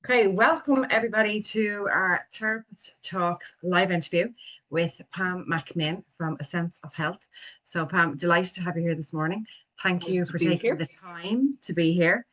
Okay, welcome everybody to our Therapist Talks live interview with Pam McMinn from A Sense of Health. So, Pam, delighted to have you here this morning. Thank Pleased you to for be taking here. the time to be here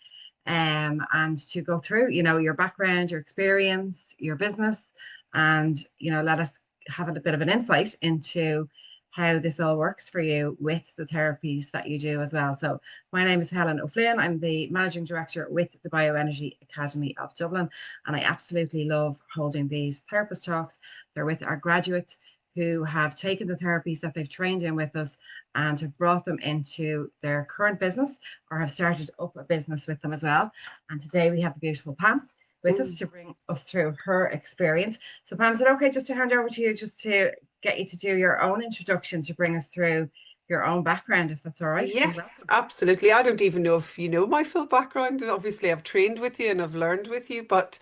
and to go through, your background, your experience, your business, and, let us have a bit of an insight into how this all works for you with the therapies that you do as well. So, my name is Helen O'Flynn. I'm the Managing Director with the Bioenergy Academy of Dublin, and I absolutely love holding these therapist talks. They're with our graduates who have taken the therapies that they've trained in with us and have brought them into their current business or have started up a business with them as well. And today we have the beautiful Pam with us Mm. to bring us through her experience. So, Pam, is it okay just to hand over to you just to get you to do your own introduction to bring us through your own background, if that's all right? And Yes, welcome. absolutely. I don't even know if you know my full background. And obviously, I've trained with you and I've learned with you, but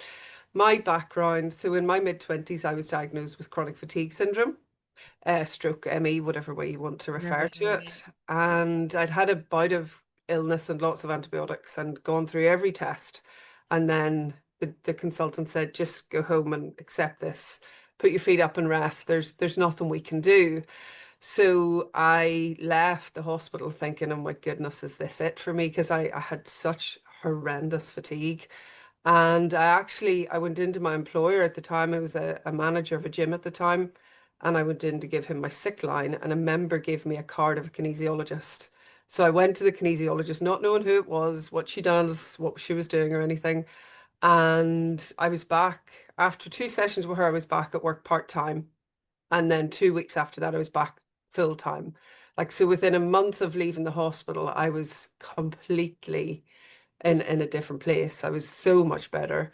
my background, so in my mid-20s, I was diagnosed with chronic fatigue syndrome, stroke, ME, whatever way you want to Remember refer to saying, yeah. it. And I'd had a bout of illness and lots of antibiotics and gone through every test. And then the consultant said, just go home and accept this. Put your feet up and rest. There's nothing we can do. So I left the hospital thinking, oh my goodness, is this it for me? Because I had such horrendous fatigue. And I went into my employer at the time. I was a manager of a gym at the time. And I went in to give him my sick line. And a member gave me a card of a kinesiologist. So I went to the kinesiologist, not knowing who it was, what she does, what she was doing or anything. And I was back after 2 sessions with her, I was back at work part-time. And then 2 weeks after that, I was back full time. Like, so within a month of leaving the hospital, I was completely in a different place. I was so much better.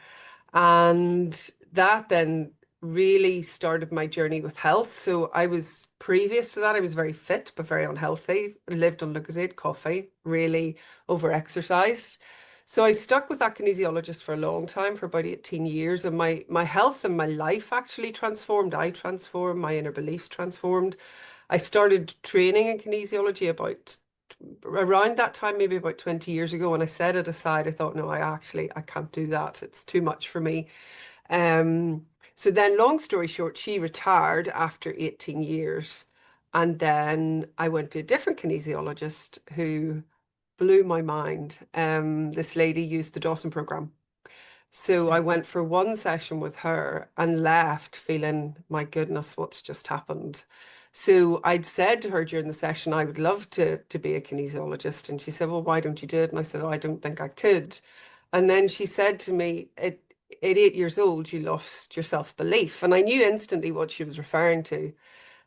And that then really started my journey with health. So I was previous to that, I was very fit, but very unhealthy. Lived on Lucozade, coffee, really over exercised. So I stuck with that kinesiologist for a long time, for about 18 years, and my health and my life actually transformed. I transformed, my inner beliefs transformed. I started training in kinesiology about around that time, maybe about 20 years ago, and I set it aside. I thought, no, I can't do that. It's too much for me. Um, so then, long story short, she retired after 18 years. And then I went to a different kinesiologist who blew my mind. This lady used the Dawson program. So I went for one session with her and left feeling, my goodness, what's just happened? So I'd said to her during the session, I would love to be a kinesiologist. And she said, well, why don't you do it? And I said, oh, I don't think I could. And then she said to me, at 8 years old, you lost your self-belief. And I knew instantly what she was referring to.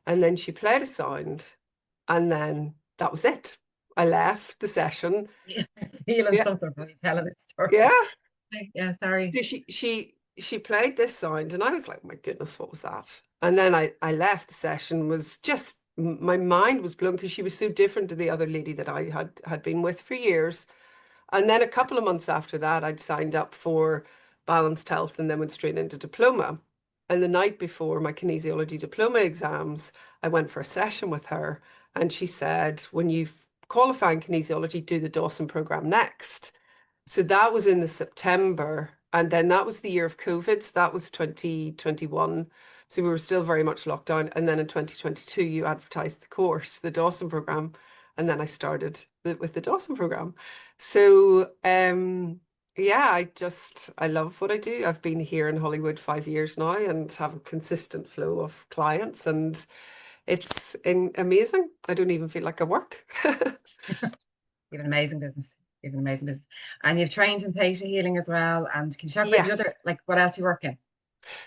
And then she played a sound, and then that was it. I left the session. Yeah, feeling Yeah. something when you telling this story. Yeah. Yeah, sorry. So she played this sound, and I was like, my goodness, what was that? And then I left the session, was just my mind was blown because she was so different to the other lady that I had been with for years. And then a couple of months after that, I'd signed up for balanced health and then went straight into diploma. And the night before my kinesiology diploma exams, I went for a session with her, and she said, when you qualify in kinesiology, do the Dawson program next. So that was in the September. And then that was the year of COVID. So that was 2021. So we were still very much locked down. And then in 2022, you advertised the course, the Dawson program. And then I started with the Dawson program. So yeah, I love what I do. I've been here in Hollywood 5 years now and have a consistent flow of clients, and amazing. I don't even feel like I work. You have an amazing business. You have an amazing business. And you've trained in theta healing as well. And can you talk about Yeah. the other, like what else you work in?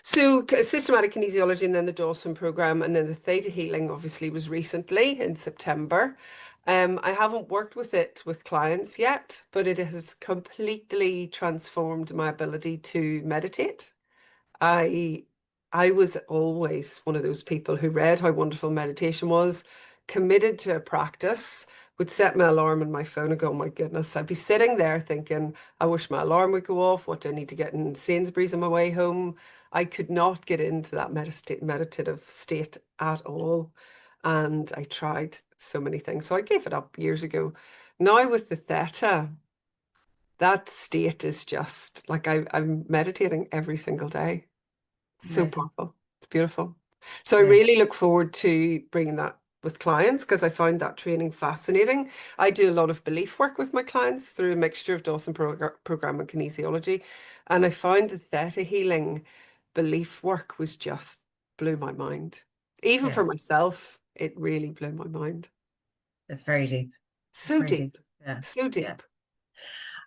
So systematic kinesiology and then the Dawson program and then the theta healing obviously was recently in September. I haven't worked with it with clients yet, but it has completely transformed my ability to meditate. I I was always one of those people who read how wonderful meditation was, committed to a practice, would set my alarm on my phone and go, oh my goodness, I'd be sitting there thinking, I wish my alarm would go off. What do I need to get in Sainsbury's on my way home? I could not get into that meditative state at all. And I tried so many things. So I gave it up years ago. Now with the theta, that state is just like I'm meditating every single day. So Amazing. powerful. It's beautiful. So I Yeah. really look forward to bringing that with clients because I find that training fascinating. I do a lot of belief work with my clients through a mixture of Dawson program and kinesiology. And I found the theta healing belief work was just blew my mind. Even Yeah. for myself, it really blew my mind. It's very deep. It's So very deep. deep, Yeah. so Yeah. deep.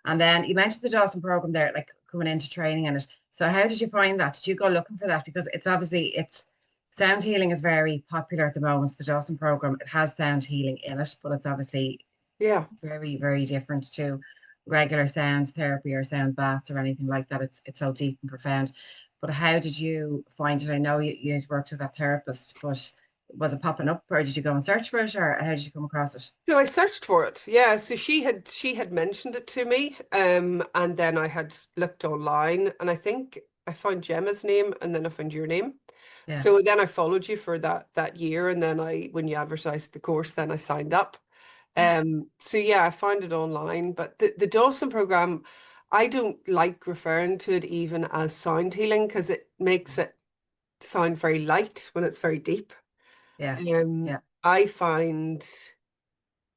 And then you mentioned the Dawson program there, like coming into training in it. So how did you find that? Did you go looking for that? Because it's obviously it's sound healing is very popular at the moment. The Dawson program, it has sound healing in it, but it's obviously Yeah. very, very different to regular sound therapy or sound baths or anything like that. It's so deep and profound. But how did you find it? I know you worked with that therapist, but was it popping up or did you go and search for it or how did you come across it? No, I searched for it. Yeah, so she had mentioned it to me, and then I had looked online, and I think I found Gemma's name, and then I found your name. Yeah. So then I followed you for that year, and then when you advertised the course, then I signed up. So yeah, I found it online, but the Dawson program, I don't like referring to it even as sound healing because it makes it sound very light when it's very deep. Yeah. Yeah. I find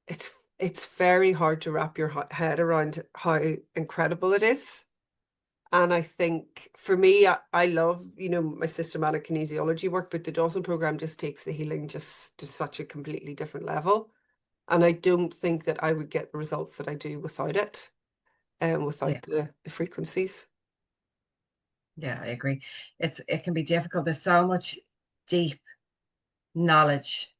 it's very hard to wrap your head around how incredible it is. And I think for me, I love, my systematic kinesiology work, but the Dawson program just takes the healing just to such a completely different level. And I don't think that I would get the results that I do without it and Yeah. without the frequencies. Yeah, I agree. It can be difficult. There's so much deep knowledge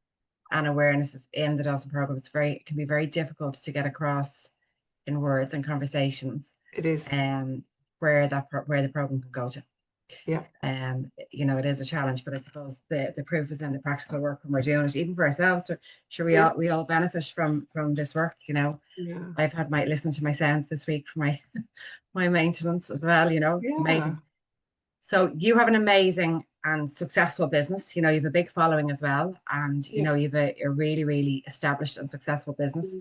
and awareness is in the Dawson program. It can be very difficult to get across in words and conversations, It is. um, where the program can go to. Yeah. It is a challenge, but I suppose the proof is in the practical work when we're doing it, even for ourselves. So sure Yeah. we all benefit from this work. Yeah. I've had my listen to my sounds this week for my my maintenance as well. It's Yeah. amazing. So you have an amazing and successful business. You have a big following as well, and Yeah. you've a really, really established and successful business.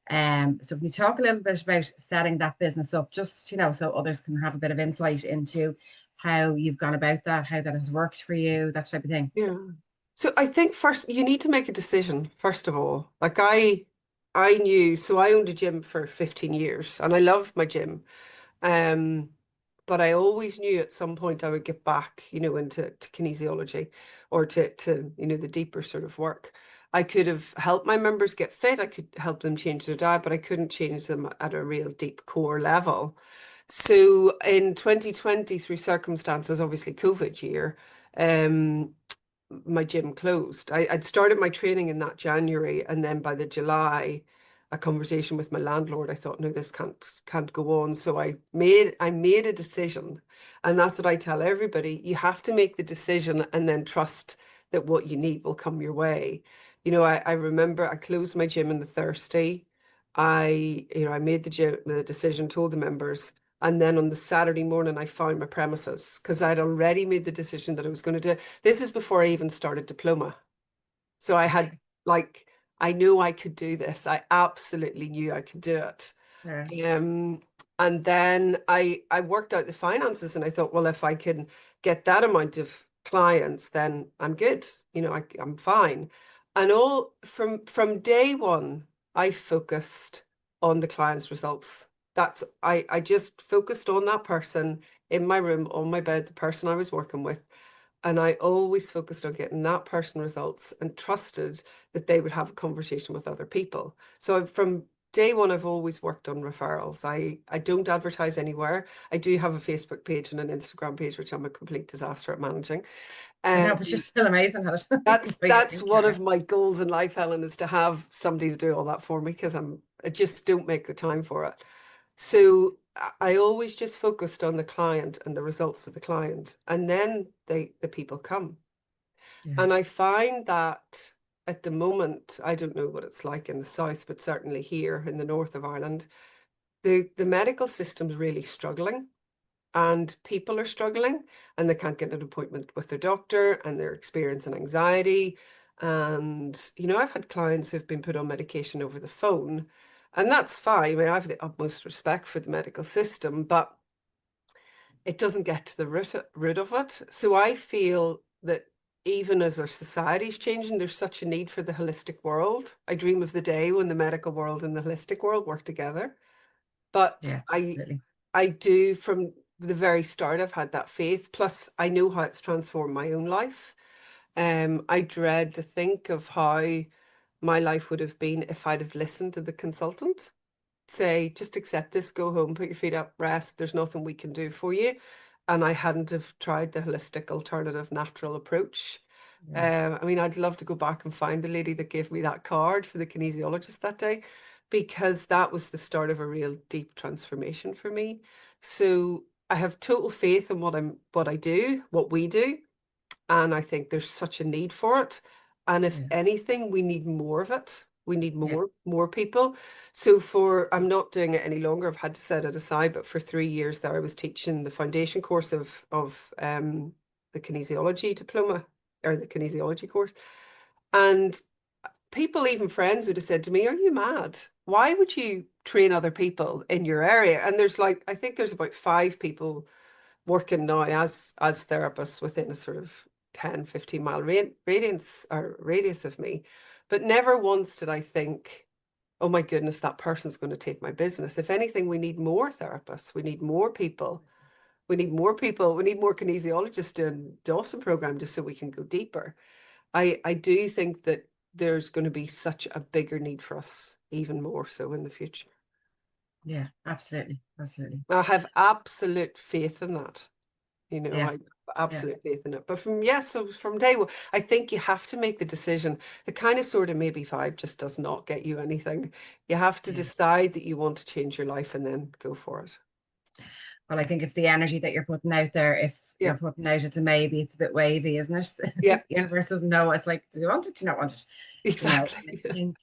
Mm. So can you talk a little bit about setting that business up, just so others can have a bit of insight into how you've gone about that, how that has worked for you, that type of thing. Yeah. So I think first you need to make a decision, first of all. Like I knew, so I owned a gym for 15 years and I loved my gym. Um, but I always knew at some point I would get back, into kinesiology or to the deeper sort of work. I could have helped my members get fit, I could help them change their diet, but I couldn't change them at a real deep core level. So in 2020, through circumstances, obviously COVID year, um, my gym closed. I'd started my training in that January, and then by the July, a conversation with my landlord, I thought, no, this can't go on. So I made a decision, and that's what I tell everybody. You have to make the decision and then trust that what you need will come your way. I remember I closed my gym on the Thursday. I made the decision, told the members. And then on the Saturday morning, I found my premises because I'd already made the decision that I was going to do it. This is before I even started diploma. So like, I knew I could do this. I absolutely knew I could do it. Yeah. Um, and then I worked out the finances and I thought, well, if I can get that amount of clients, then I'm good. I'm fine. And all from day one, I focused on the client's results. I just focused on that person in my room, on my bed, the person I was working with. And I always focused on getting that person results and trusted that they would have a conversation with other people. So from day one, I've always worked on referrals. I don't advertise anywhere. I do have a Facebook page and an Instagram page, which I'm a complete disaster at managing. I Um, know, but you're still amazing at it. that's By you that's think you one are. of my goals in life, Helen, is to have somebody to do all that for me because I just don't make the time for it. So I always just focused on the client and the results of the client, and then the people come. Yeah. And I find that at the moment, I don't know what it's like in the south, but certainly here in the north of Ireland, the medical system's really struggling and people are struggling and they can't get an appointment with their doctor and they're experiencing anxiety. And, I've had clients who've been put on medication over the phone And that's fine. I mean, I have the utmost respect for the medical system, but it doesn't get to the root of it. So I feel that even as our society is changing, there's such a need for the holistic world. I dream of the day when the medical world and the holistic world work together. But Yeah, I absolutely. I do from the very start, I've had that faith. Plus, I know how it's transformed my own life. I dread to think of how my life would have been if I'd have listened to the consultant say, just accept this, go home, put your feet up, rest. There's nothing we can do for you. And I hadn't have tried the holistic alternative natural approach. Yeah, I mean, I'd love to go back and find the lady that gave me that card for the kinesiologist that day, because that was the start of a real deep transformation for me. So I have total faith in what I do, what we do, and I think there's such a need for it. And if yeah, anything, we need more of it. We need yeah, more people. So I'm not doing it any longer. I've had to set it aside, but for 3 years there, I was teaching the foundation course of the kinesiology diploma or the kinesiology course. And people, even friends, would have said to me, "Are you mad? Why would you train other people in your area?" And there's like, I think there's about 5 people working now as therapists within a sort of 10-15 mile radius or radius of me. But never once did I think, oh my goodness, that person's going to take my business. If anything, we need more therapists. We need more people. We need more people. We need more kinesiologists doing Dawson program just so we can go deeper. I do think that there's going to be such a bigger need for us, even more so in the future. yeah, absolutely, absolutely. I have absolute faith in that. I Yeah, have yeah, absolute faith in it. But so from day one, I think you have to make the decision. The kind of sort of maybe vibe just does not get you anything. You have to yeah. decide that you want to change your life and then go for it. Well, I think it's the energy that you're putting out there. If Yeah, you're putting out it's a maybe, it's a bit wavy, isn't it? yeah, The universe doesn't know. It's like, do you want it? Do you not want it? And I exactly. think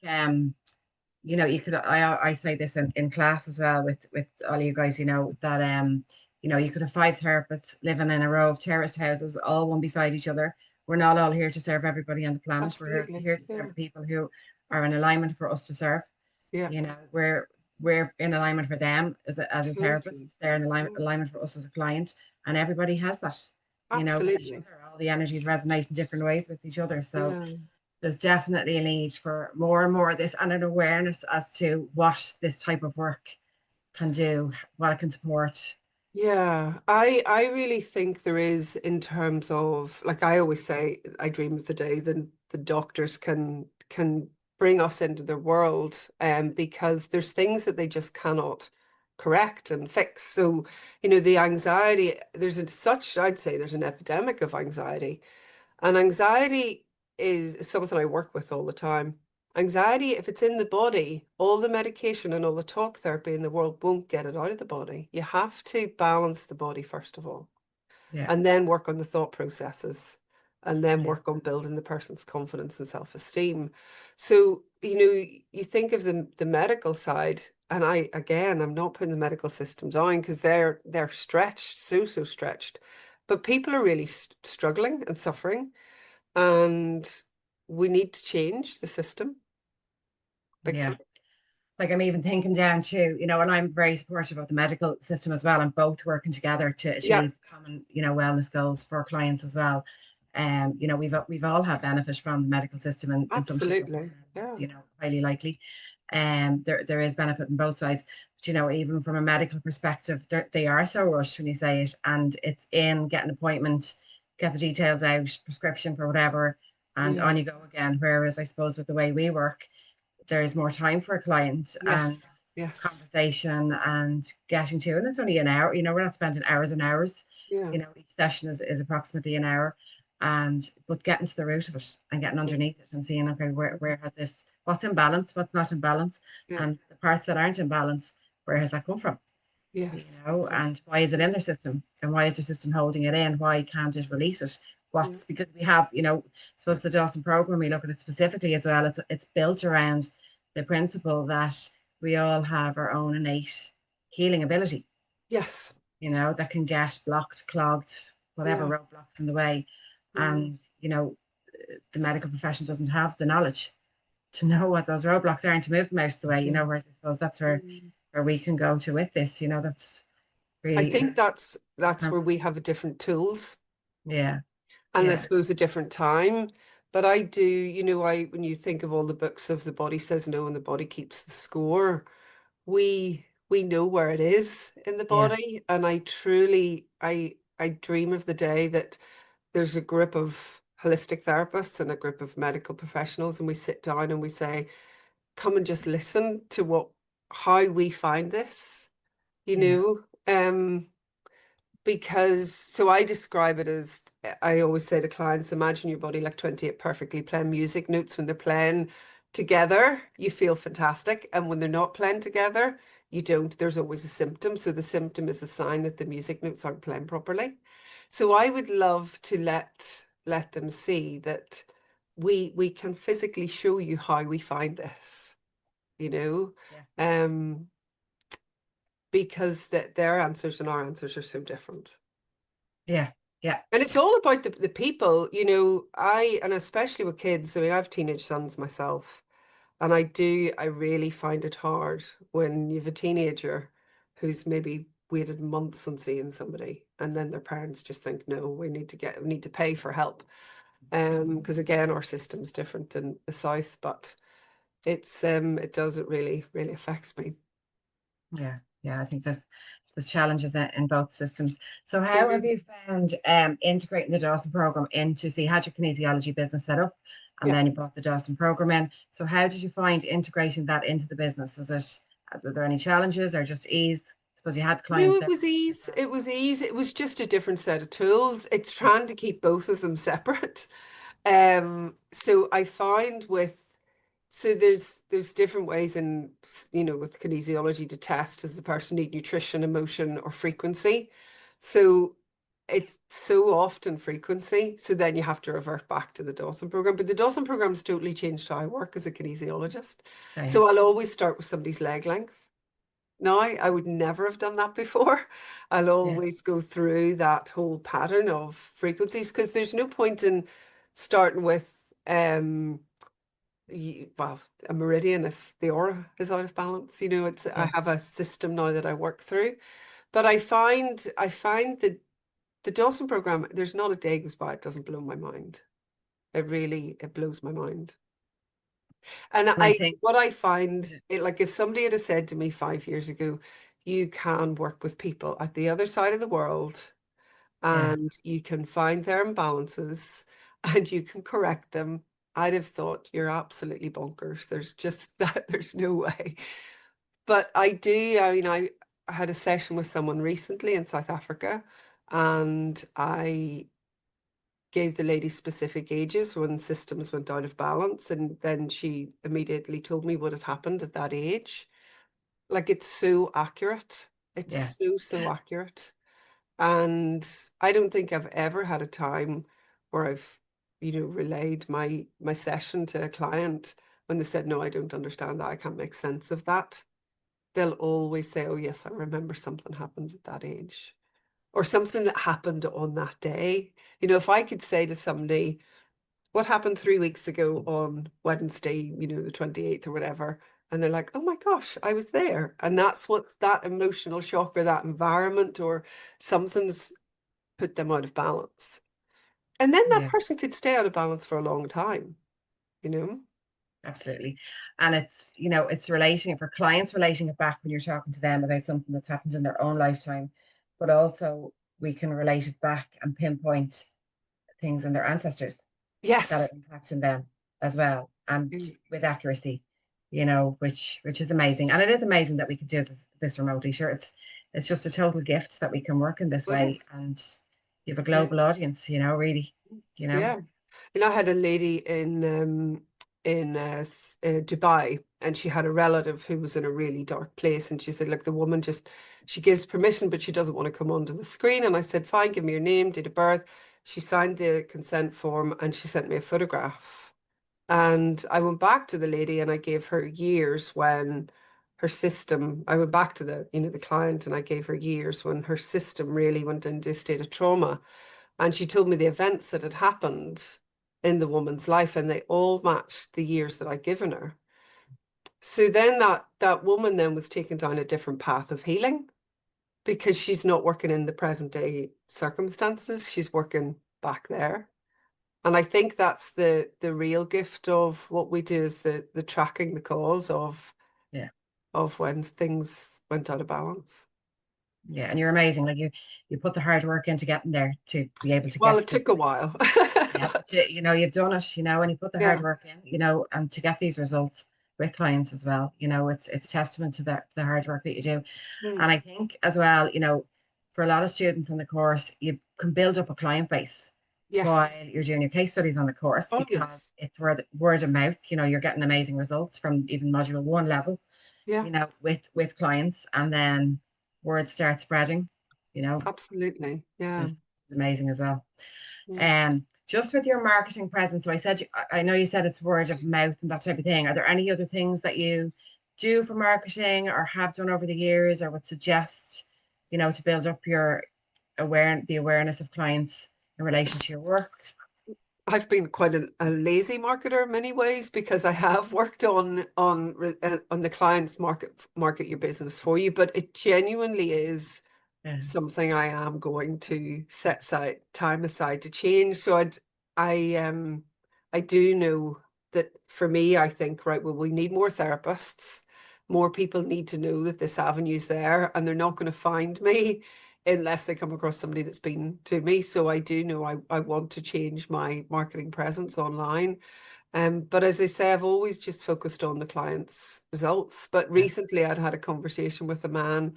you could I say this in class as well with all you guys, that you could have 5 therapists living in a row of terraced houses, all one beside each other. We're not all here to serve everybody on the planet. We're Absolutely. here to serve Yeah, the people who are in alignment for us to serve. yeah, We're in alignment for them as a therapist. totally. They're in Yeah, alignment for us as a client, and everybody has that, with each absolutely. other. All the energies resonate in different ways with each other. So Yeah. there's definitely a need for more and more of this, and an awareness as to what this type of work can do, what it can support. Yeah, I really think there is, in terms of, like I always say, I dream of the day then the doctors can bring us into their world, because there's things that they just cannot correct and fix. So, the anxiety, I'd say there's an epidemic of anxiety. And anxiety is something I work with all the time. Anxiety, if it's in the body, all the medication and all the talk therapy in the world won't get it out of the body. You have to balance the body first of all, Yeah, and then work on the thought processes, and then yeah, work on building the person's confidence and self-esteem. So, you think of the medical side, and I'm not putting the medical system down because they're stretched, so stretched. But people are really struggling and suffering, and we need to change the system big yeah. time. Like I'm even thinking down to, and I'm very supportive of the medical system as well, and both working together to Yeah, achieve common, wellness goals for our clients as well. We've all had benefit from the medical system in some shape or absolutely. form. Yeah, Highly likely. There is benefit on both sides. But, even from a medical perspective, they are so rushed when you say it, and it's in, get an appointment, get the details out, prescription for whatever, and yeah, on you go again. Whereas I suppose with the way we work, there is more time for a client and yes, yes, conversation and getting to, and it's only an hour, we're not spending hours and hours, yeah, each session is approximately an hour, but getting to the root of it and getting yeah, underneath it and seeing, okay, where has this, what's in balance, what's not in balance, yeah, and the parts that aren't in balance, where has that come from? yes, that's it. And why is it in their system? And why is their system holding it in? Why can't it release it? Yeah, What's because we have, I suppose the Dawson program, we look at it specifically as well. It's built around the principle that we all have our own innate healing ability, yes, that can get blocked, clogged, whatever yeah, roadblocks in the way. yeah, And, the medical profession doesn't have the knowledge to know what those roadblocks are and to move them out of the way, Yeah. whereas I suppose that's Mm. where we can go to with this, that's I really, think that's where enhance. we have different tools Yeah, and I yeah, suppose a different time. But I do, I when you think of all the books of the body says no and the body keeps the score, we know where it is in the yeah, body. And I truly I dream of the day that there's a group of holistic therapists and a group of medical professionals and we sit down and we say, come and just listen to what how we find this, you yeah, know. Because so I describe it as I always say to clients, imagine your body like 28 perfectly playing music notes. When they're playing together, you feel fantastic. And when they're not playing together, you don't. There's always a symptom. So the symptom is a sign that the music notes aren't playing properly. So I would love to let them see that we can physically show you how we find this, you know. yeah, Um, because their answers and our answers are so different. yeah, yeah, And it's all about the people, and especially with kids. I mean, I have teenage sons myself, and I really find it hard when you have a teenager who's maybe waited months on seeing somebody, and then their parents just think, no, we need to pay for help. Because again, our system's different than the South, but it really, really affects me. yeah, yeah. I think there's challenges in both systems. So how have Mhm. you found integrating the Dawson program into, so you had your kinesiology business set up and Yeah. then you brought the Dawson program in. So how did you find integrating that into the business? Were there any challenges or just ease? I suppose you had No, clients it there. was ease. It was ease. It was just a different set of tools. It's trying to keep both of them separate. So I find there's different ways in with kinesiology to test does the person need nutrition, emotion, or frequency. So it's so often frequency. So then you have to revert back to the Dawson program. But the Dawson program has totally changed how I work as a kinesiologist. Okay. So I'll always start with somebody's leg length. Now, I would never have done that before. I'll Yeah, always go through that whole pattern of frequencies because there's no point in starting with well, a meridian if the aura is out of balance. I yeah, have a system now that I work through. But I find that the Dawson program, there's not a day goes by it doesn't blow my mind. It blows my mind. And and I think what I find, like if somebody had said to me 5 years ago, you can work with people at the other side of the world yeah, and you can find their imbalances and you can correct them, I'd have thought you're absolutely bonkers. There's just that, there's no way. But I mean, I had a session with someone recently in South Africa and I gave the lady specific ages when systems went out of balance. And then she immediately told me what had happened at that age. Like it's so accurate. yeah, It's so, so accurate. And I don't think I've ever had a time where I've, relayed my session to a client when they said, no, I don't understand that. I can't make sense of that. They'll always say, oh, yes, I remember something happened at that age or something that happened on that day. If I could say to somebody, what happened 3 weeks ago on Wednesday, the 28th or whatever. And they're like, oh my gosh, I was there. And that's what that emotional shock or that environment or something's put them out of balance. And then that yeah. person could stay out of balance for a long time, you know? Absolutely. And it's relating for clients, relating it back when you're talking to them about something that's happened in their own lifetime, but also we can relate it back and pinpoint things in their ancestors that are Yes. impacting them as well, and Mm. with accuracy, which is amazing. And it is amazing that we could do this remotely. Sure, it's just a total gift that we can work in this What way, is? and you have a Yeah. global audience, really, Yeah. I had a lady in Dubai, and she had a relative who was in a really dark place, and she said, "Look, the woman just she gives permission, but she doesn't want to come onto the screen." And I said, "Fine, give me your name, date of birth." She signed the consent form, and she sent me a photograph. And I went back to the lady, and I gave her years when her system. I went back to the client, and I gave her years when her system really went into a state of trauma. And she told me the events that had happened in the woman's life, and they all matched the years that I'd given her. So then that woman then was taken down a different path of healing because she's not working in the present day circumstances. She's working back there. And I think that's the real gift of what we do, is the tracking the cause Yeah. of when things went out of balance. Yeah. And you're amazing. Like you put the hard work into getting there to be able to Well, get it to this took a point. while. Yeah, but But you've done it, and you put the hard yeah. work in, and to get these results with clients as well, it's testament to the hard work that you do. Mm. And I think as well, for a lot of students in the course, you can build up a client base while Yes. you're doing your case studies on the course Oh, because yes. it's word of mouth, you're getting amazing results from even module one level, Yeah, with clients, and then word starts spreading, absolutely. Yeah. is amazing as well. Yeah. Just with your marketing presence, so I know you said it's word of mouth and that type of thing. Are there any other things that you do for marketing or have done over the years or would suggest, to build up the awareness of clients in relation to your work? I've been quite a lazy marketer in many ways because I have worked on the client's market your business for you, but it genuinely is Yeah. something I am going to set time aside to change. So I do know that for me, I think, right, well, we need more therapists. More people need to know that this avenue's there, and they're not going to find me unless they come across somebody that's been to me. So I do know I want to change my marketing presence online. But as I say, I've always just focused on the client's results. But Yeah. recently I'd had a conversation with a man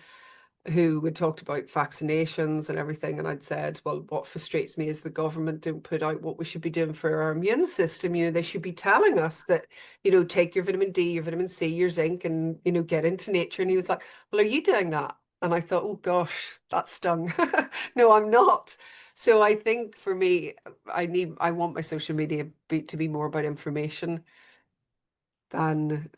who had talked about vaccinations and everything. And I'd said, well, what frustrates me is the government don't put out what we should be doing for our immune system. They should be telling us that, take your vitamin D, your vitamin C, your zinc, and, get into nature. And he was like, well, are you doing that? And I thought, oh gosh, that stung. No, I'm not. So I think for me, I want my social media to be more about information than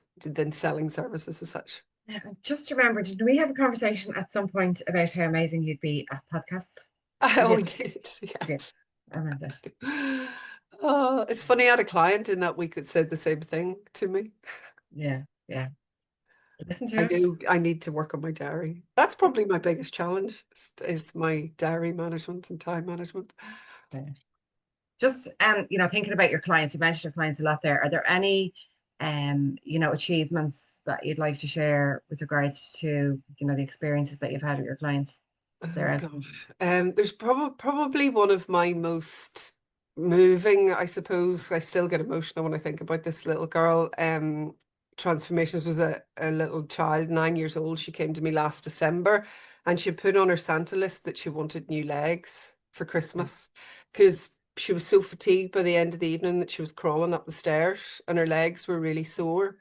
selling services as such. Yeah, just remember, did we have a conversation at some point about how amazing you'd be at podcasts? We Oh, we did. did. We did. Yes. I remember that. Oh, it's funny. I had a client in that week that said the same thing to me. Yeah. Yeah. Listen to I it. knew I need to work on my diary. That's probably my biggest challenge is my diary management and time management. Yeah. Just thinking about your clients, you mentioned your clients a lot there. Are there any achievements that you'd like to share with regards to, the experiences that you've had with your clients Oh there? gosh. There's probably one of my most moving, I suppose. I still get emotional when I think about this little girl. Transformations was a little child, 9 years old. She came to me last December and she put on her Santa list that she wanted new legs for Christmas because she was so fatigued by the end of the evening that she was crawling up the stairs and her legs were really sore.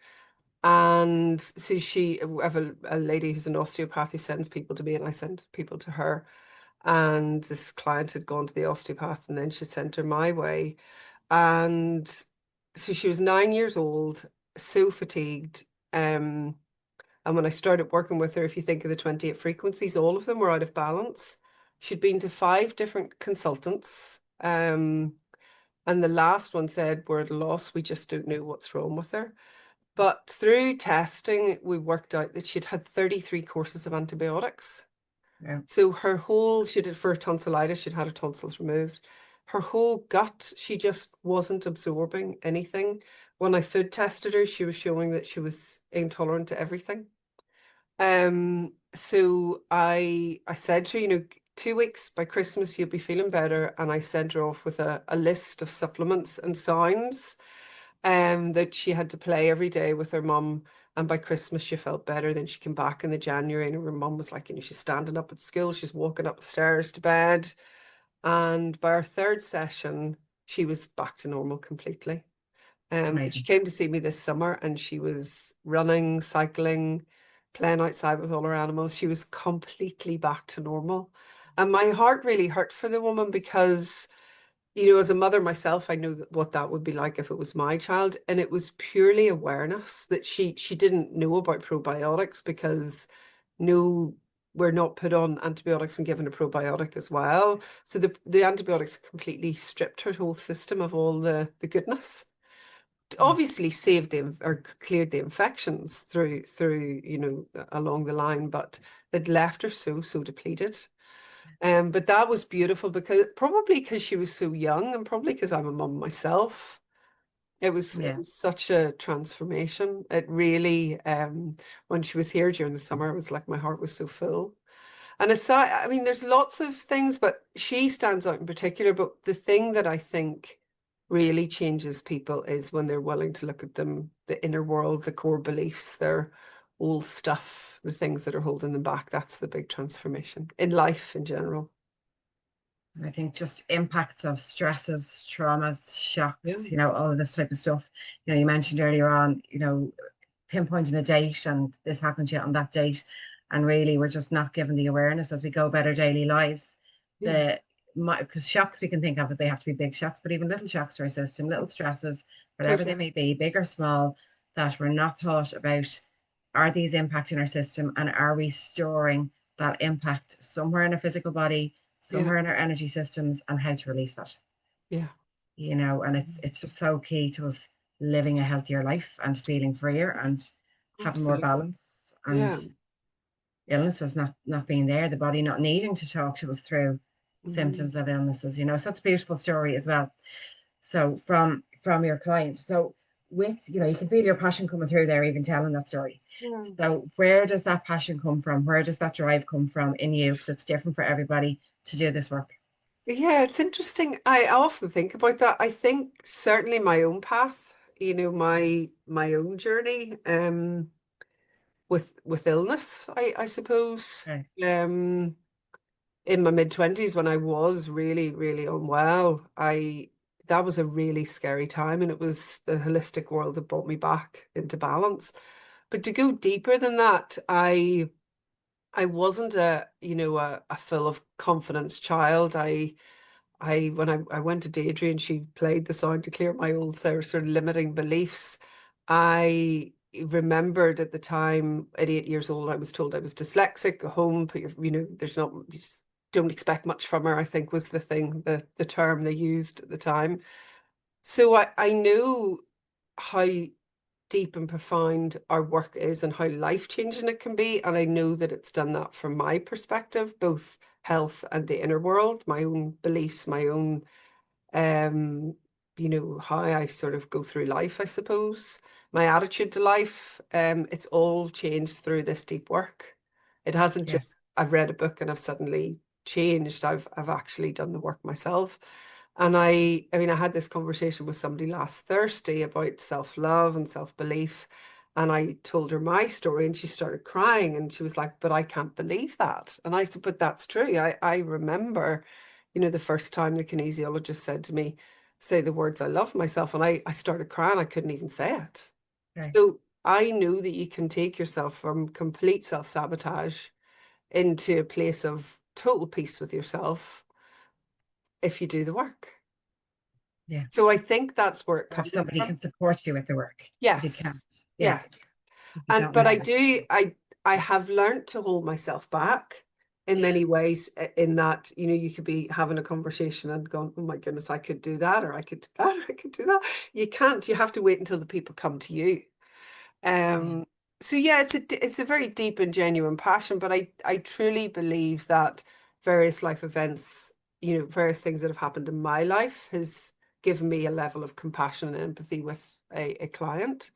And so I have a lady who's an osteopath who sends people to me, and I send people to her. And this client had gone to the osteopath, and then she sent her my way. And so she was 9 years old, so fatigued. And when I started working with her, if you think of the 28 frequencies, all of them were out of balance. She'd been to 5 different consultants. And the last one said, we're at a loss, we just don't know what's wrong with her. But through testing, we worked out that she'd had 33 courses of antibiotics. Yeah. So she did for tonsillitis, she'd had her tonsils removed. Her whole gut, she just wasn't absorbing anything. When I food tested her, she was showing that she was intolerant to everything. So I said to her, 2 weeks by Christmas, you'll be feeling better. And I sent her off with a list of supplements and sounds that she had to play every day with her mum. And by Christmas, she felt better. Then she came back in the January, and her mum was like, she's standing up at school, she's walking up the stairs to bed. And by our third session, she was back to normal completely. She Amazing. came to see me this summer, and she was running, cycling, playing outside with all her animals. She was completely back to normal. And my heart really hurt for the woman because as a mother myself, I know what that would be like if it was my child. And it was purely awareness that she didn't know about probiotics because no we're not put on antibiotics and given a probiotic as well. So the antibiotics completely stripped her whole system of all the goodness. Mm. Obviously saved them or cleared the infections through, you know, along the line, but it left her so depleted. But that was beautiful because probably because she was so young and probably because I'm a mum myself. It Yeah. was such a transformation. It really, when she was here during the summer, it was like my heart was so full. And aside, I mean, there's lots of things, but she stands out in particular. But the thing that I think really changes people is when they're willing to look at them, the inner world, the core beliefs, their old stuff, the things that are holding them back. That's the big transformation in life in general. I think just impacts of stresses, traumas, Yeah. shocks, all of this type of stuff. You mentioned earlier on, pinpointing a date and this happened to you on that date. And really, we're just not given the awareness as we go about our daily lives. Yeah. The Because shocks we can think of, that they have to be big shocks, but even little shocks to our system, little stresses, whatever they Totally. may be, big or small, that we're not thought about. Are these impacting our system, and are we storing that impact somewhere in our physical body, Yeah. somewhere in our energy systems, and how to release that? Yeah. And it's just so key to us living a healthier life and feeling freer and having more Absolutely. balance, and Yeah. illnesses not being there, the body not needing to talk to us through Hmm. symptoms of illnesses. So that's a beautiful story as well. So from your client. So with, you can feel your passion coming through there, even telling that story. Yeah. So where does that passion come from? Where does that drive come from in you? Because it's different for everybody to do this work. Yeah, it's interesting. I often think about that. I think certainly my own path, you know, my own journey, with illness, I suppose. Okay. Um, in my mid-20s when I was really, really unwell, that was a really scary time, and it was the holistic world that brought me back into balance. But to go deeper than that, I wasn't a full of confidence child. When I went to Deirdre and she played the song to clear my old sort of limiting beliefs, I remembered at the time at 8 years old, I was told I was dyslexic. Go home, put your, there's not, you just don't expect much from her, I think was the thing, the term they used at the time. So I knew how deep and profound our work is and how life-changing it can be. And I know that it's done that from my perspective, both health and the inner world, my own beliefs, my own um, how I sort of go through life, I suppose. My attitude to life, it's all changed through this deep work. It hasn't Yeah. just I've read a book and I've suddenly changed. I've actually done the work myself. And I mean, I had this conversation with somebody last Thursday about self-love and self-belief. And I told her my story and she started crying and she was like, but I can't believe that. And I said, but that's true. I remember, the first time the kinesiologist said to me, say the words, I love myself. And I started crying. I couldn't even say it. Okay. So I know that you can take yourself from complete self-sabotage into a place of total peace with yourself if you do the work. Yeah. So I think that's where it Or if comes somebody from. can support you with the work, if you can't. Yes. Yeah. Yeah. If you And don't know but how I to. do I have learned to hold myself back in many ways, in that, you could be having a conversation and going, oh my goodness, I could do that, or I could do that, or I could do that. You can't. You have to wait until the people come to you. Yeah. Um, so yeah, it's a very deep and genuine passion, but I truly believe that various life events, various things that have happened in my life has given me a level of compassion and empathy with a client.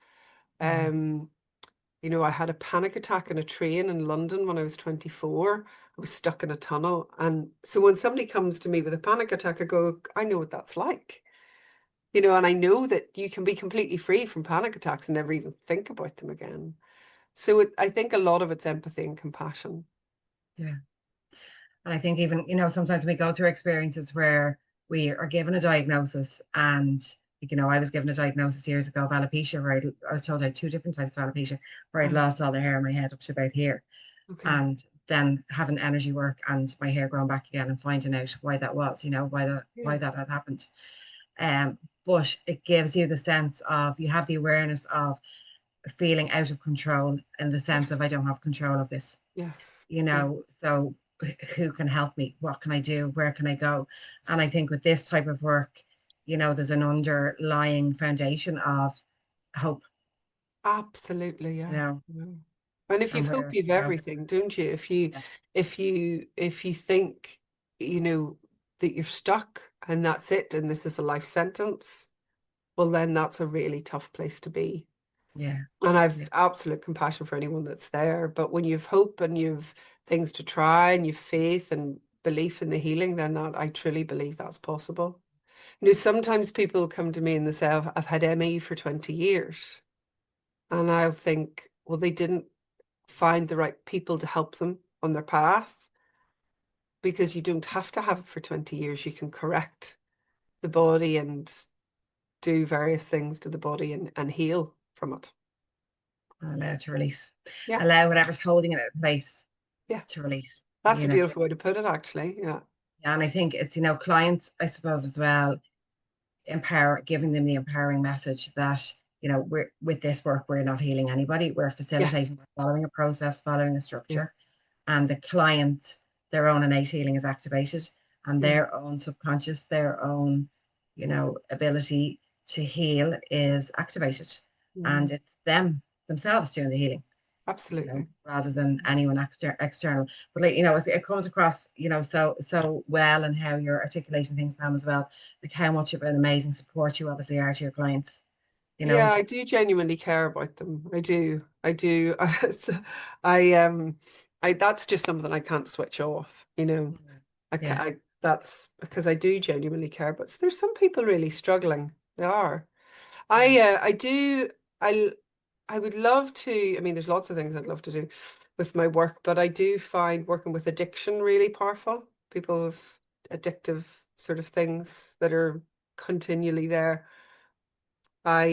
Mm. Um, I had a panic attack in a train in London when I was 24. I was stuck in a tunnel. And so when somebody comes to me with a panic attack, I go, I know what that's like. And I know that you can be completely free from panic attacks and never even think about them again. So I think a lot of it's empathy and compassion. Yeah. And I think even, sometimes we go through experiences where we are given a diagnosis, and, I was given a diagnosis years ago of alopecia, where I was told I had two different types of alopecia, where I'd Oh, lost all the hair in my head up to about here. okay. And then having energy work and my hair growing back again and finding out why that was, why Yeah. that had happened. But it gives you the sense of, you have the awareness of, feeling out of control in the sense of Yes. I don't have control of this, Yes. you Yeah. know, so who can help me? What can I do? Where can I go? And I think with this type of work, you know, there's an underlying foundation of hope, Absolutely. you Yeah. know, Yeah. And if and you've hope, where you've to go. everything, don't you? Yeah, If you think, that you're stuck and that's it, and this is a life sentence, well, then that's a really tough place to be. yeah, And yeah, I've absolute compassion for anyone that's there. But when you've hope and you've things to try and you've faith and belief in the healing, then that I truly believe that's possible. Sometimes people come to me and they say, I've had ME for 20 years. And I think, well, they didn't find the right people to help them on their path, because you don't have to have it for 20 years. You can correct the body and do various things to the body and heal from it. allow to release, Yeah. allow whatever's holding it in place Yeah. to release, That's you a know. beautiful way to put it, actually. Yeah. Yeah, and I think it's, you know, clients, I suppose as well, giving them the empowering message that, you know, we're with this work, we're not healing anybody, we're Yes. facilitating, we're following a process, following a Yeah. structure, and the client, their own innate healing is activated, and Yeah. their own subconscious, their own, you know, ability to heal is activated, Yeah. and it's themselves doing the healing, you know, Absolutely. rather than anyone external. But like, you know, it comes across, you know, so well, and how you're articulating things, Pam, as well, like how much of an amazing support you obviously are to your clients, you know, and Yeah, I just do genuinely care about them. I do. I do. So I that's just something I can't switch off, yeah, that's because I do genuinely care. But there's some people really struggling. They are. yeah, I do. I I would love to. I mean, there's lots of things I'd love to do with my work, but I do find working with addiction really powerful. People with addictive sort of things that are continually there. I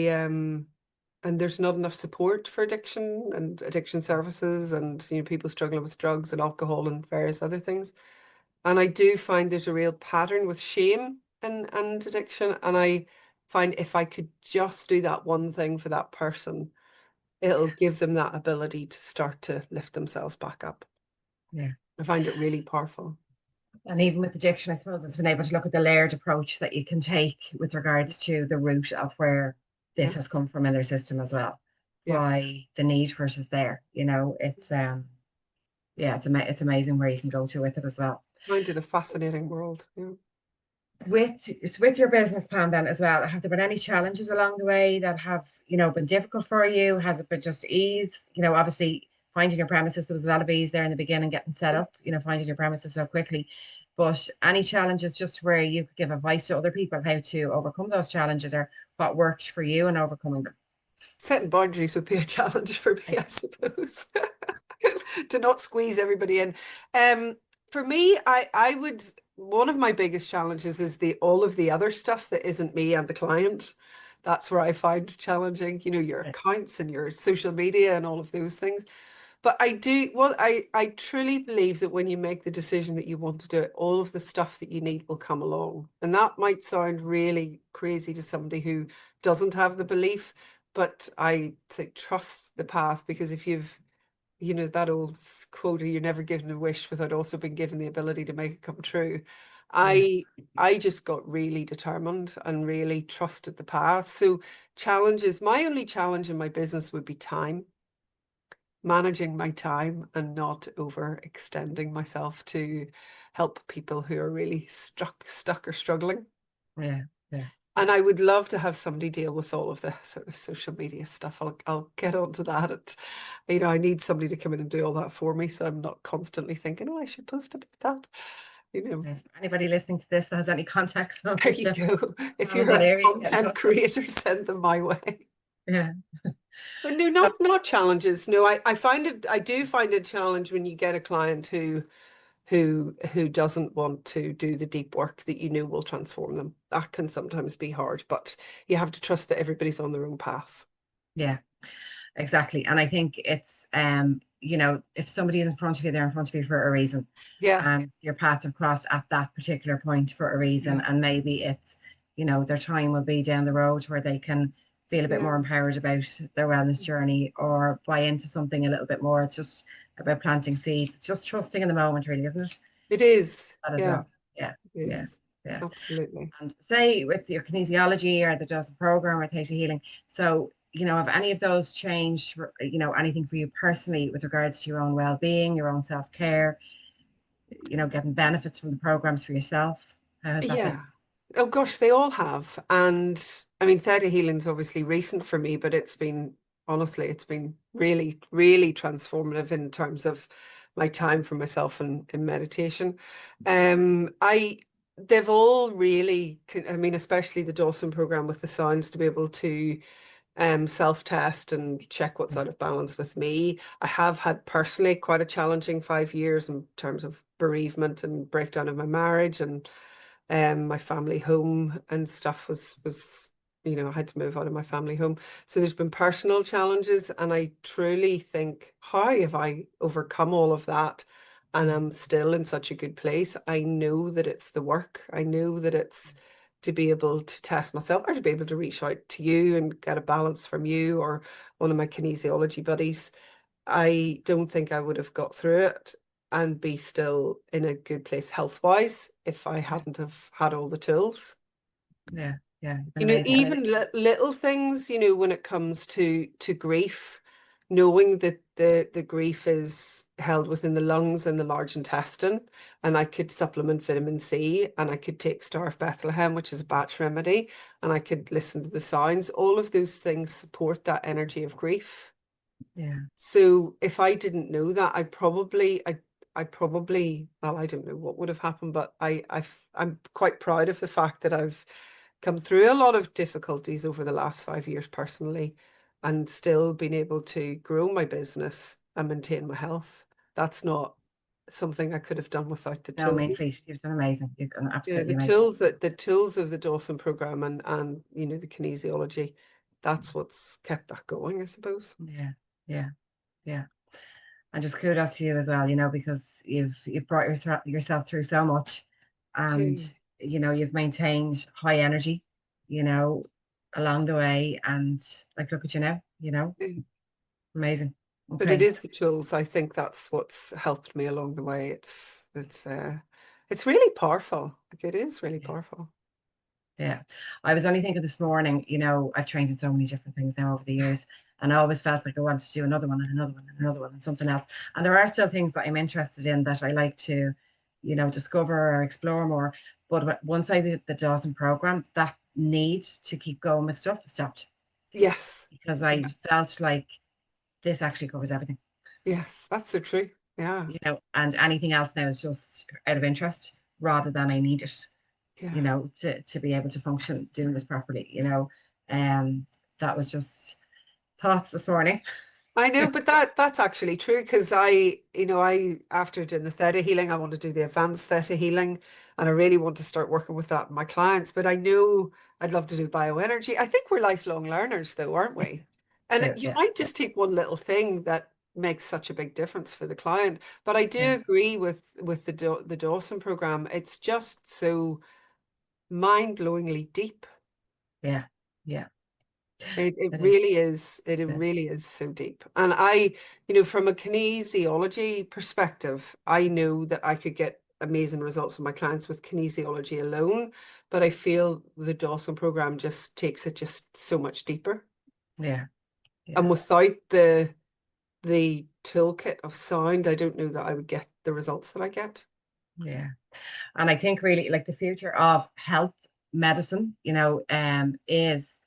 and there's not enough support for addiction and addiction services, and people struggling with drugs and alcohol and various other things. And I do find there's a real pattern with shame and addiction. And I find if I could just do that one thing for that person, it'll give them that ability to start to lift themselves back up. yeah. I find it really powerful. And even with addiction, I suppose it's been able to look at the layered approach that you can take with regards to the root of where this Yeah, has come from in their system as well. yeah. Why the need for it is there. You know, it's yeah, it's amazing where you can go to with it as well. I find it a fascinating world. Yeah. With your business plan then as well, have there been any challenges along the way that have, you know, been difficult for you? Has it been just ease? You know, obviously finding your premises, there was a lot of ease there in the beginning, getting set Yeah. up, you know, finding your premises so quickly. But any challenges just where you could give advice to other people how to overcome those challenges, or what worked for you in overcoming them? Setting boundaries would be a challenge for me, I suppose. To not squeeze everybody in. Um, for me, I would one of my biggest challenges is the all of the other stuff that isn't me and the client. That's where I find challenging, your Right. accounts and your social media and all of those things. But I truly believe that when you make the decision that you want to do it, all of the stuff that you need will come along. And that might sound really crazy to somebody who doesn't have the belief, but I say trust the path, because if that old quote, you're never given a wish without also being given the ability to make it come true. Yeah, I just got really determined and really trusted the path. So challenges, my only challenge in my business would be time, managing my time and not overextending myself to help people who are really stuck or struggling. yeah, yeah. And I would love to have somebody deal with all of the sort of social media stuff. I'll get onto that. I need somebody to come in and do all that for me, so I'm not constantly thinking, oh, I should post about that. You know, If anybody listening to this that has any contacts on there you go. If in you're that a area, get in content touch. creator, send them my way. Yeah. But no, So not challenges. No, I do find it a challenge when you get a client who doesn't want to do the deep work that will transform them. That can sometimes be hard, but you have to trust that everybody's on their own path. yeah, exactly. And I think it's you know, if somebody is in front of you, they're in front of you for a reason. Yeah, And your paths have crossed at that particular point for a reason. yeah, And maybe it's, you know, their time will be down the road where they can feel a bit Yeah. more empowered about their wellness journey or buy into something a little bit more. It's just about planting seeds. It's just trusting in the moment, really, isn't it? It is. That is Yeah, all. Yeah, it yeah, is. yeah. Absolutely. And say with your kinesiology or the Joseph program or theta healing, so have any of those changed for, anything for you personally with regards to your own well-being, your own self-care, getting benefits from the programs for yourself? How has that been? Yeah. Oh gosh, they all have. And I mean, theta healing's obviously recent for me, but honestly, it's been really, really transformative in terms of my time for myself and in meditation. I they've all really, I mean, especially the Dawson program with the sounds to be able to self-test and check what's out of balance with me. I have had personally quite a challenging 5 years in terms of bereavement and breakdown of my marriage and my family home and stuff was I had to move out of my family home. So there's been personal challenges, and I truly think, how have I overcome all of that? And I'm still in such a good place. I know that it's the work. I know that it's to be able to test myself or to be able to reach out to you and get a balance from you or one of my kinesiology buddies. I don't think I would have got through it and be still in a good place health wise if I Yeah, hadn't have had all the tools. yeah, yeah. You've been You know, amazing. And even little things, when it comes to grief, knowing that the grief is held within the lungs and the large intestine, and I could supplement vitamin C, and I could take Star of Bethlehem, which is a batch remedy, and I could listen to the sounds. All of those things support that energy of grief. yeah, So if I didn't know that, I probably, well, I don't know what would have happened, but I'm quite proud of the fact that I've come through a lot of difficulties over the last 5 years personally and still been able to grow my business and maintain my health. That's not something I could have done without the no, tool. mean feast. You've done amazing. You've done Yeah, absolutely the amazing. tools that the tools of the Dawson program and the kinesiology, that's what's kept that going, I suppose. Yeah, yeah, yeah. And just kudos to you as well, because you've brought yourself through so much, and Yeah. you've maintained high energy, you know, along the way, and like look at you now, Yeah. amazing. But it Okay. is the tools. I think that's what's helped me along the way. It's really powerful. Like it is really Yeah. powerful. Yeah. I was only thinking this morning, I've trained in so many different things now over the years, and I always felt like I wanted to do another one and another one and another one and something else. And there are still things that I'm interested in that I like to, discover or explore more. But once I did the Dawson program, that need to keep going with stuff stopped Yes. because Yeah. I felt like this actually covers everything, Yes, that's so true. Yeah. and anything else now is just out of interest rather than I need it. Yeah. To be able to function doing this properly, that was just thoughts this morning. I know, but that's actually true because I after doing the theta healing, I want to do the advanced theta healing, and I really want to start working with that in my clients. But I know I'd love to do bioenergy. I think we're lifelong learners, though, aren't we? And So you yeah, might yeah, just take one little thing that makes such a big difference for the client. But I do yeah, agree with the Dawson program. It's just so mind-blowingly deep. yeah, yeah, It it is. really is. It Yeah, really is so deep. And from a kinesiology perspective, I know that I could get amazing results with my clients with kinesiology alone, but I feel the Dawson program just takes it just so much deeper. yeah, And yeah, without the toolkit of sound, I don't know that I would get the results that I get. yeah. And I think really like the future of health medicine, is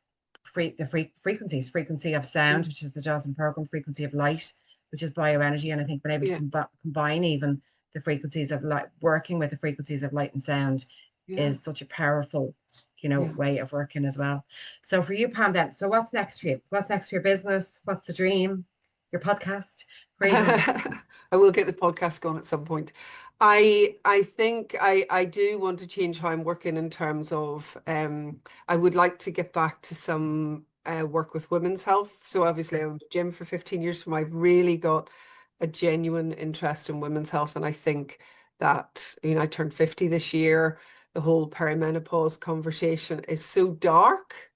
frequencies, frequency of sound, Mm. which is the Johnson program, frequency of light, which is bioenergy. And I think being able to Yeah, combine even the frequencies of light, working with the frequencies of light and sound yeah, is such a powerful, yeah. way of working as well. So for you, Pam, then, so what's next for you? What's next for your business? What's the dream? Your podcast? Where are you going? I will get the podcast going at some point. I think I do want to change how I'm working in terms of I would like to get back to some work with women's health. So obviously I owned a gym for 15 years, so I've really got a genuine interest in women's health. And I think that, I turned 50 this year. The whole perimenopause conversation is so dark.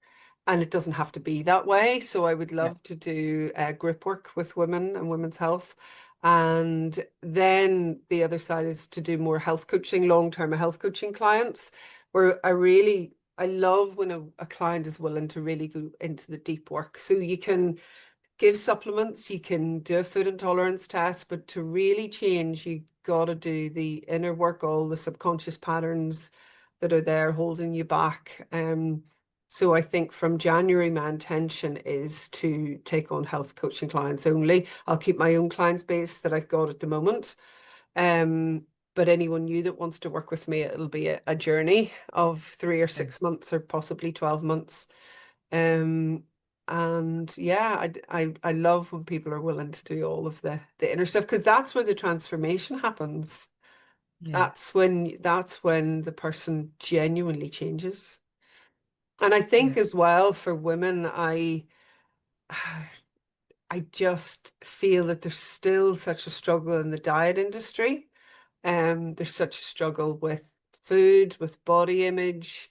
and it doesn't have to be that way. So I would Yeah. love to do group work with women and women's health. And then the other side is to do more health coaching, long-term health coaching clients, where I love when a client is willing to really go into the deep work. So you can give supplements, you can do a food intolerance test, but to really change, you got to do the inner work, all the subconscious patterns that are there holding you back. So I think from January, my intention is to take on health coaching clients only. I'll keep my own clients base that I've got at the moment. Um, but anyone new that wants to work with me, it'll be a journey of 3 or 6 months or possibly 12 months. Um, and yeah, I love when people are willing to do all of the inner stuff, because that's where the transformation happens. Yeah. That's when the person genuinely changes. And I Yeah. think as well for women, I just feel that there's still such a struggle in the diet industry. There's such a struggle with food, with body image,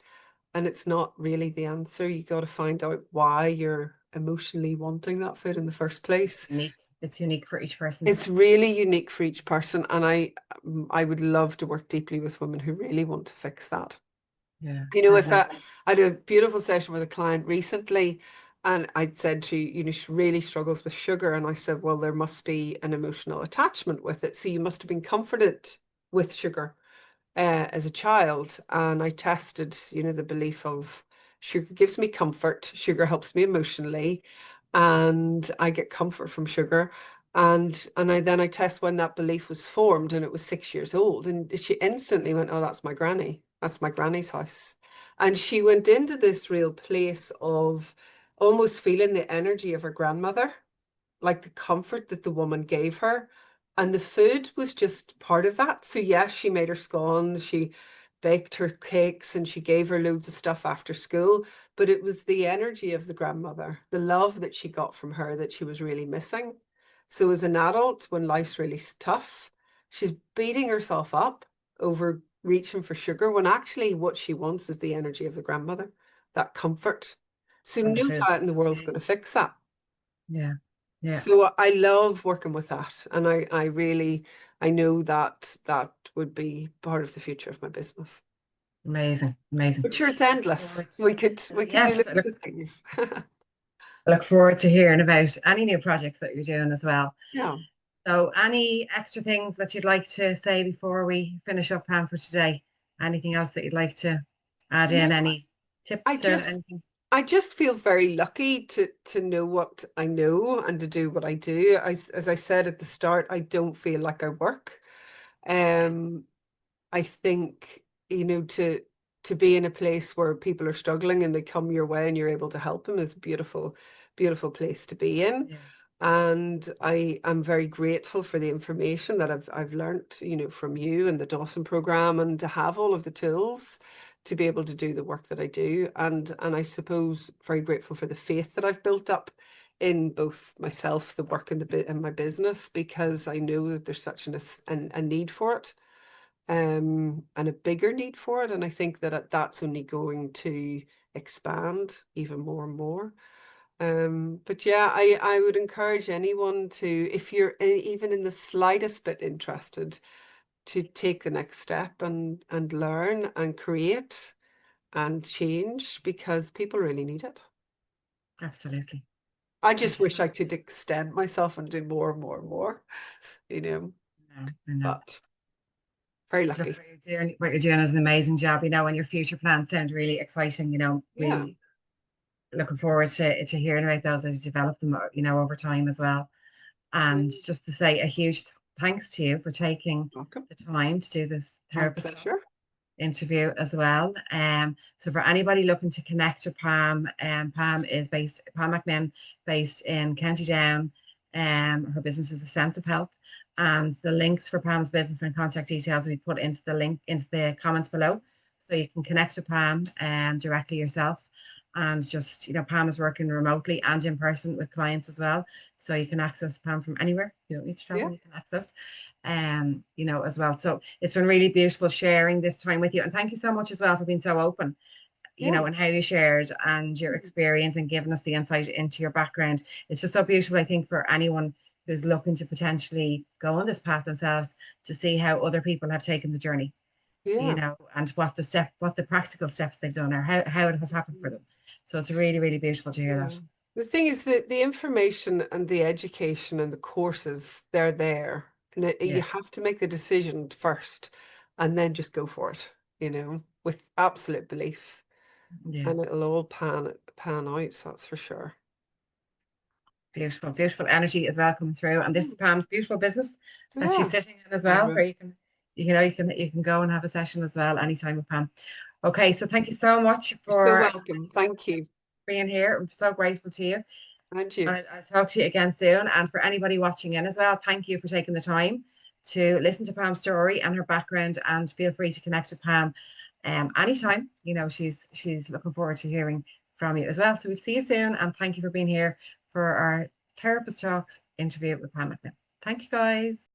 and it's not really the answer. You got to find out why you're emotionally wanting that food in the first place. Unique. It's unique for each person. It's really unique for each person, and I would love to work deeply with women who really want to fix that. Yeah. You know, if Perfect. I had a beautiful session with a client recently, and I'd said to, she really struggles with sugar, and I said, well, there must be an emotional attachment with it. So you must have been comforted with sugar as a child, and I tested, the belief of sugar gives me comfort, sugar helps me emotionally, and I get comfort from sugar. And I test when that belief was formed, and it was 6 years old, and she instantly went, "Oh, that's my granny. That's my granny's house." And she went into this real place of almost feeling the energy of her grandmother, like the comfort that the woman gave her. And the food was just part of that. So yes, she made her scones, she baked her cakes, and she gave her loads of stuff after school. But it was the energy of the grandmother, the love that she got from her that she was really missing. So as an adult, when life's really tough, she's beating herself up over reaching for sugar when actually what she wants is the energy of the grandmother, that comfort. So And the no food. diet in the world's going to fix that. Yeah. Yeah. So I love working with that, and I know that that would be part of the future of my business. Amazing. Amazing. But sure, it's Look endless. forward. We could do Yes. loads of things. I look forward to hearing about any new projects that you're doing as well. Yeah. So, any extra things that you'd like to say before we finish up, Pam, for today? Anything else that you'd like to add No, in? Any I tips or just anything? I just feel very lucky to know what I know and to do what I do. As I said at the start, I don't feel like I work. Um, I think, to be in a place where people are struggling and they come your way and you're able to help them is a beautiful, beautiful place to be in. Yeah. And I am very grateful for the information that I've learnt, from you and the Dawson program, and to have all of the tools to be able to do the work that I do. And I suppose very grateful for the faith that I've built up in both myself, the work and and my business, because I know that there's such a need for it, and a bigger need for it. And I think that that's only going to expand even more and more. But yeah, I would encourage anyone to, if you're even in the slightest bit interested, to take the next step and learn and create and change, because people really need it. Absolutely. I just Thank you so wish I much. could extend myself and do more and more and more, you know, I know. but very Look, lucky. what you're doing is an amazing job, and your future plans sound really exciting. Yeah, Really looking forward to hearing about those as you develop them, over time as well. And yeah, just to say a huge thanks to you for taking welcome. the time to do this My therapist pleasure. interview as well. So for anybody looking to connect with Pam, Pam McMinn, based in County Down. Her business is a Sense of Health, and the links for Pam's business and contact details we put into the link into the comments below, so you can connect with Pam directly yourself. And just, Pam is working remotely and in person with clients as well, so you can access Pam from anywhere. You don't need to Yeah, travel; you can access as well. So it's been really beautiful sharing this time with you. And thank you so much as well for being so open you know, and how you shared and your experience and giving us the insight into your background. It's just so beautiful, I think, for anyone who's looking to potentially go on this path themselves to see how other people have taken the journey, you Yeah. know, and what the practical steps they've done or how it has happened for them. So it's really, really beautiful to hear Yeah. that. The thing is that the information and the education and the courses, they're there. And you Yeah, have to make the decision first and then just go for it, with absolute belief. yeah. And it'll all pan out, that's for sure. Beautiful, beautiful energy as well coming through. And this is Pam's beautiful business that she's Yeah. sitting in as well, Anyway, where you can go and have a session as well anytime with Pam. Okay, so thank you so much you're so for welcome. Thank you. being here. I'm so grateful to you. And you. I'll talk to you again soon. And for anybody watching in as well, thank you for taking the time to listen to Pam's story and her background. And feel free to connect with Pam anytime. You know, she's looking forward to hearing from you as well. So we'll see you soon. And thank you for being here for our Therapist Talks interview with Pam McMinn. Thank you, guys.